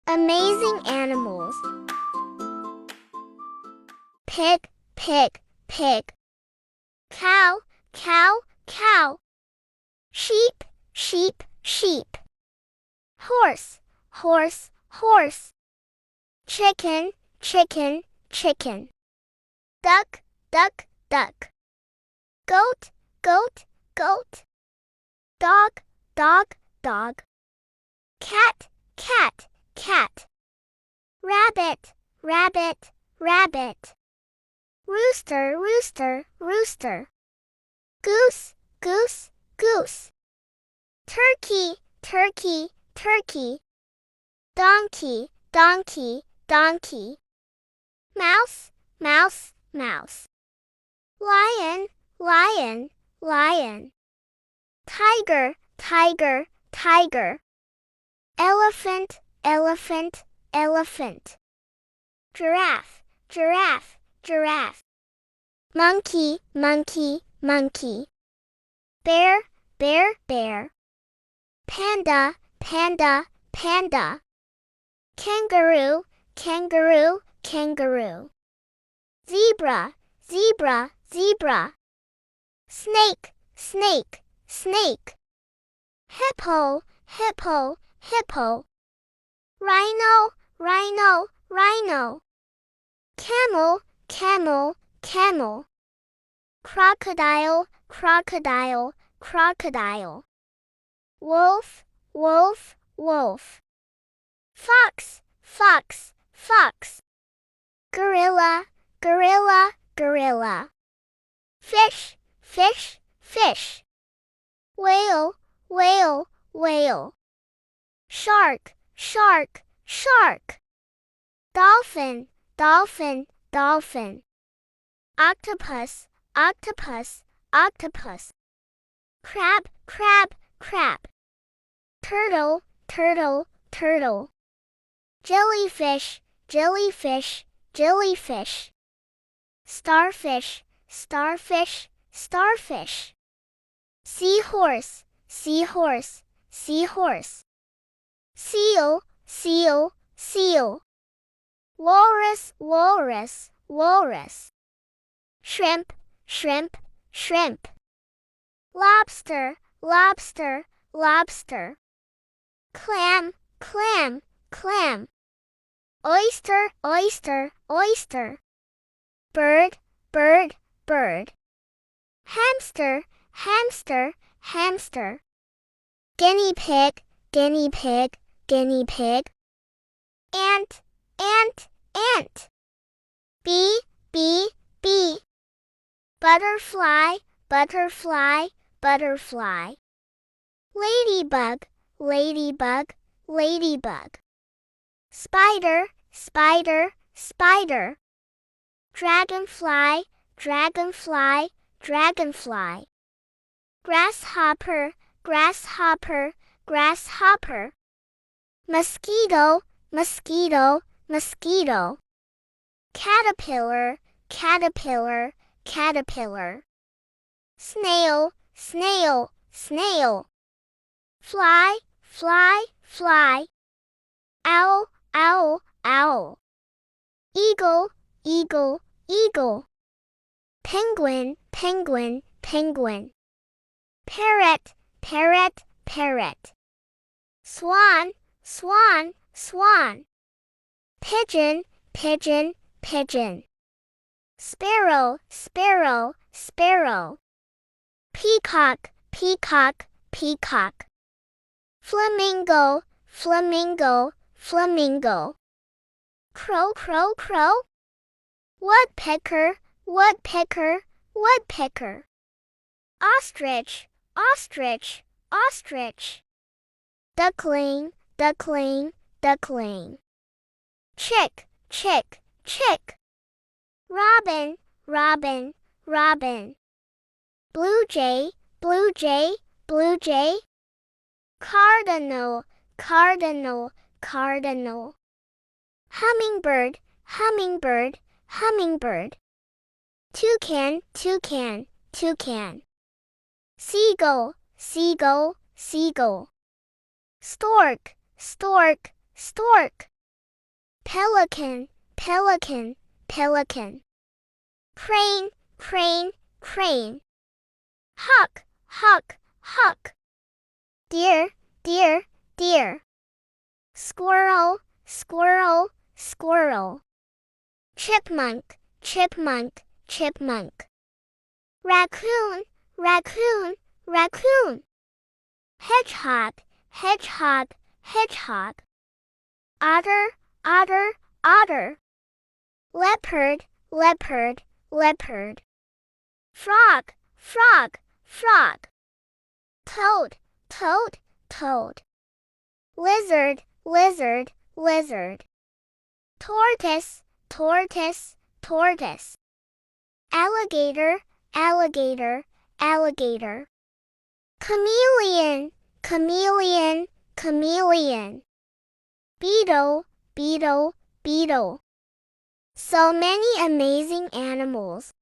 Amazing animals. Pig, pig, pig. Cow, cow, cow. Sheep, sheep, sheep. Horse, horse, horse. Chicken, chicken, chicken. Duck, duck, duck. Goat, goat, goat. Dog, dog, dog. Cat, cat, cat. Rabbit, rabbit, rabbit. Rooster, rooster, rooster. Goose, goose, goose. Turkey, turkey, turkey. Donkey, donkey, donkey. Mouse, mouse, mouse. Lion, lion, lion. Tiger, tiger, tiger. Elephant, elephant, elephant. Giraffe, giraffe, giraffe. Monkey, monkey, monkey. Bear, bear, bear. Panda, panda, panda. Kangaroo, kangaroo, kangaroo. Zebra, zebra, zebra. Snake, snake, snake. Hippo, hippo, hippo. Rhino, rhino, rhino. Camel, camel, camel. Crocodile, crocodile, crocodile. Wolf, wolf, wolf. Fox, fox, fox. Gorilla, gorilla, gorilla. Fish, fish, fish. Whale, whale, whale. Shark, shark, shark. Dolphin, dolphin, dolphin. Octopus, octopus, octopus. Crab, crab, crab. Turtle, turtle, turtle. Jellyfish, jellyfish, jellyfish. Starfish, starfish, starfish. Seahorse, seahorse, seahorse. Seal, seal, seal. Walrus, walrus, walrus. Shrimp, shrimp, shrimp. Lobster, lobster, lobster. Clam, clam, clam. Oyster, oyster, oyster. Bird, bird, bird. Hamster, hamster, hamster. Guinea pig, guinea pig, guinea pig. Ant, ant, ant. Bee, bee, bee. Butterfly, butterfly, butterfly. Ladybug, ladybug, ladybug. Spider, spider, spider. Dragonfly, dragonfly, dragonfly. Grasshopper, grasshopper, grasshopper. Mosquito, mosquito, mosquito. Caterpillar, caterpillar, caterpillar. Snail, snail, snail. Fly, fly, fly. Owl, owl, owl. Eagle, eagle, eagle. Penguin, penguin, penguin. Parrot, parrot, parrot. Swan, swan, swan. Pigeon, pigeon, pigeon. Sparrow, sparrow, sparrow. Peacock, peacock, peacock. Flamingo, flamingo, flamingo. Crow, crow, crow. Woodpecker, woodpecker, woodpecker. Ostrich, ostrich, ostrich. Duckling, duckling, duckling. Chick, chick, chick. Robin, robin, robin. Blue jay, blue jay, blue jay. Cardinal, cardinal, cardinal. Hummingbird, hummingbird, hummingbird. Toucan, toucan, toucan. Seagull, seagull, seagull. Stork, stork, stork. pelican, pelican, pelican. Crane, crane, crane. Hawk, hawk, hawk. Deer, deer, deer. Squirrel, squirrel, squirrel. Chipmunk, chipmunk, chipmunk. Raccoon, raccoon, raccoon. Hedgehog, hedgehog, hedgehog. Otter, otter, otter. Leopard, leopard, leopard. Frog, frog, frog. Toad, toad, toad. Lizard, lizard, lizard. Tortoise, tortoise, tortoise. Alligator, alligator, alligator. Chameleon, chameleon, chameleon. Beetle, beetle, beetle. So many amazing animals.